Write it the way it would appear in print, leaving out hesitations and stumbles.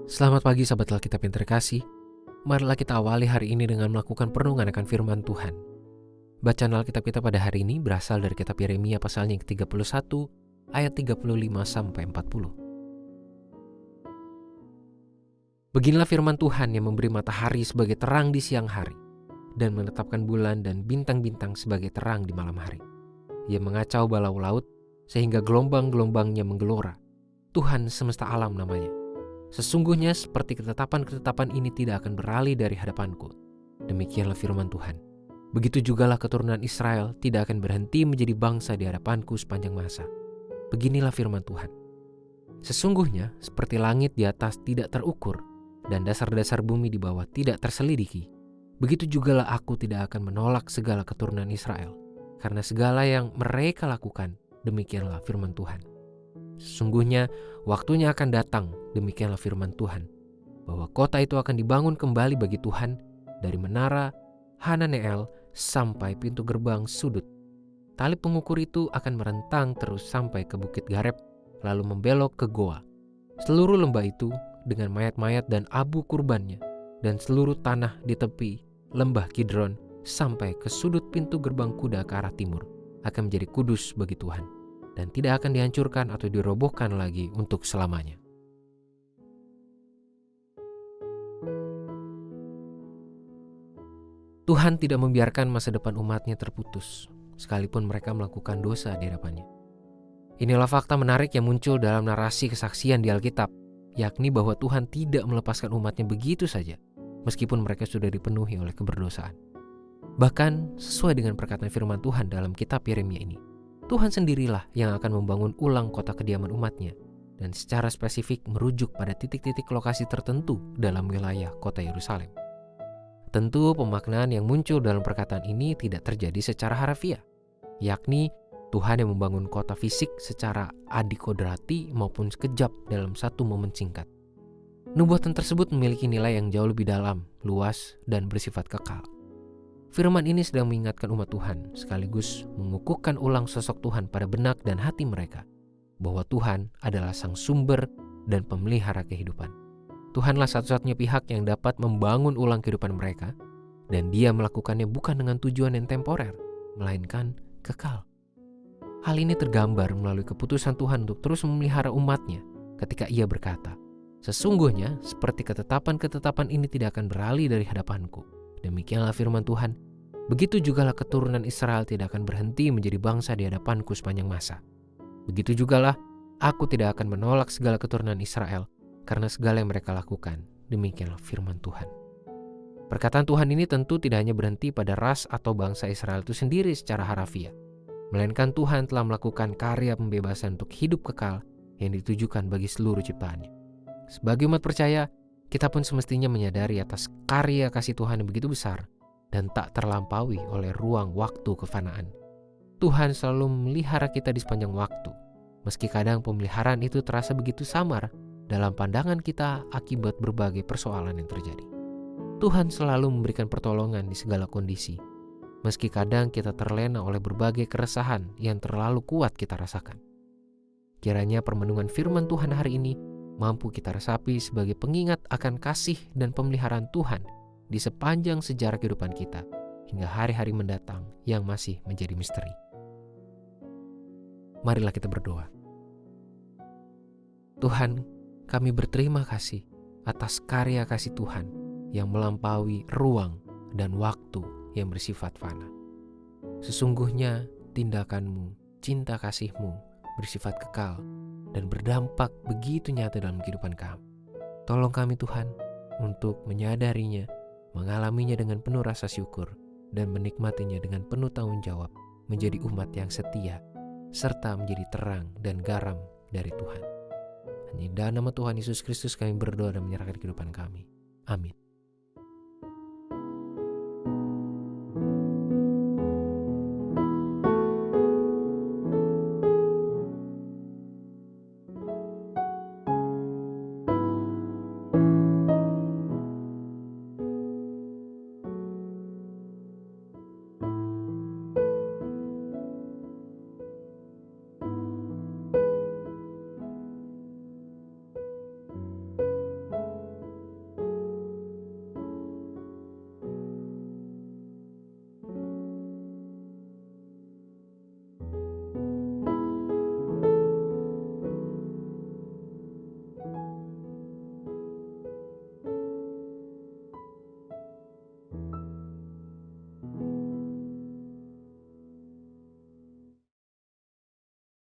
Selamat pagi sahabat Alkitab yang terkasih. Marilah kita awali hari ini dengan melakukan perenungan akan firman Tuhan. Bacaan Alkitab kita pada hari ini berasal dari kitab Yeremia pasalnya yang ke-31 ayat 35-40. Beginilah firman Tuhan yang memberi matahari sebagai terang di siang hari dan menetapkan bulan dan bintang-bintang sebagai terang di malam hari. Ia mengacau balau laut sehingga gelombang-gelombangnya menggelora. Tuhan semesta alam namanya. Sesungguhnya seperti ketetapan-ketetapan ini tidak akan beralih dari hadapanku. Demikianlah firman Tuhan. Begitu jugalah keturunan Israel tidak akan berhenti menjadi bangsa di hadapanku sepanjang masa. Beginilah firman Tuhan. Sesungguhnya seperti langit di atas tidak terukur dan dasar-dasar bumi di bawah tidak terselidiki, begitu jugalah aku tidak akan menolak segala keturunan Israel, karena segala yang mereka lakukan, demikianlah firman Tuhan. Sesungguhnya waktunya akan datang, demikianlah firman Tuhan, bahwa kota itu akan dibangun kembali bagi Tuhan dari menara Hananeel sampai pintu gerbang sudut. Tali pengukur itu akan merentang terus sampai ke Bukit Gareb, lalu membelok ke Goa. Seluruh lembah itu dengan mayat-mayat dan abu kurbannya, dan seluruh tanah di tepi lembah Kidron sampai ke sudut pintu gerbang kuda ke arah timur akan menjadi kudus bagi Tuhan, dan tidak akan dihancurkan atau dirobohkan lagi untuk selamanya. Tuhan tidak membiarkan masa depan umatnya terputus, sekalipun mereka melakukan dosa di hadapannya. Inilah fakta menarik yang muncul dalam narasi kesaksian di Alkitab, yakni bahwa Tuhan tidak melepaskan umatnya begitu saja, meskipun mereka sudah dipenuhi oleh keberdosaan. Bahkan sesuai dengan perkataan firman Tuhan dalam kitab Yeremia ini, Tuhan sendirilah yang akan membangun ulang kota kediaman umatnya, dan secara spesifik merujuk pada titik-titik lokasi tertentu dalam wilayah kota Yerusalem. Tentu pemaknaan yang muncul dalam perkataan ini tidak terjadi secara harfiah, yakni Tuhan yang membangun kota fisik secara adikodrati maupun sekejap dalam satu momen singkat. Nubuatan tersebut memiliki nilai yang jauh lebih dalam, luas, dan bersifat kekal. Firman ini sedang mengingatkan umat Tuhan, sekaligus mengukuhkan ulang sosok Tuhan pada benak dan hati mereka, bahwa Tuhan adalah sang sumber dan pemelihara kehidupan. Tuhanlah satu-satunya pihak yang dapat membangun ulang kehidupan mereka, dan Dia melakukannya bukan dengan tujuan yang temporer, melainkan kekal. Hal ini tergambar melalui keputusan Tuhan untuk terus memelihara umatnya ketika Ia berkata, "Sesungguhnya seperti ketetapan-ketetapan ini tidak akan beralih dari hadapanku. Demikianlah firman Tuhan, begitu jugalah keturunan Israel tidak akan berhenti menjadi bangsa di hadapanku sepanjang masa. Begitu jugalah aku tidak akan menolak segala keturunan Israel, karena segala yang mereka lakukan, demikianlah firman Tuhan." Perkataan Tuhan ini tentu tidak hanya berhenti pada ras atau bangsa Israel itu sendiri secara harafiah, melainkan Tuhan telah melakukan karya pembebasan untuk hidup kekal yang ditujukan bagi seluruh ciptaannya. Sebagai umat percaya, kita pun semestinya menyadari atas karya kasih Tuhan yang begitu besar dan tak terlampaui oleh ruang waktu kefanaan. Tuhan selalu memelihara kita di sepanjang waktu, meski kadang pemeliharaan itu terasa begitu samar dalam pandangan kita akibat berbagai persoalan yang terjadi. Tuhan selalu memberikan pertolongan di segala kondisi, meski kadang kita terlena oleh berbagai keresahan yang terlalu kuat kita rasakan. Kiranya permenungan firman Tuhan hari ini mampu kita resapi sebagai pengingat akan kasih dan pemeliharaan Tuhan di sepanjang sejarah kehidupan kita hingga hari-hari mendatang yang masih menjadi misteri. Marilah kita berdoa. Tuhan, kami berterima kasih atas karya kasih Tuhan yang melampaui ruang dan waktu yang bersifat fana. Sesungguhnya tindakan-Mu, cinta kasih-Mu bersifat kekal dan berdampak begitu nyata dalam kehidupan kami. Tolong kami Tuhan untuk menyadarinya, mengalaminya dengan penuh rasa syukur, dan menikmatinya dengan penuh tanggung jawab menjadi umat yang setia, serta menjadi terang dan garam dari Tuhan. Hanya dalam nama Tuhan Yesus Kristus kami berdoa dan menyerahkan kehidupan kami. Amin.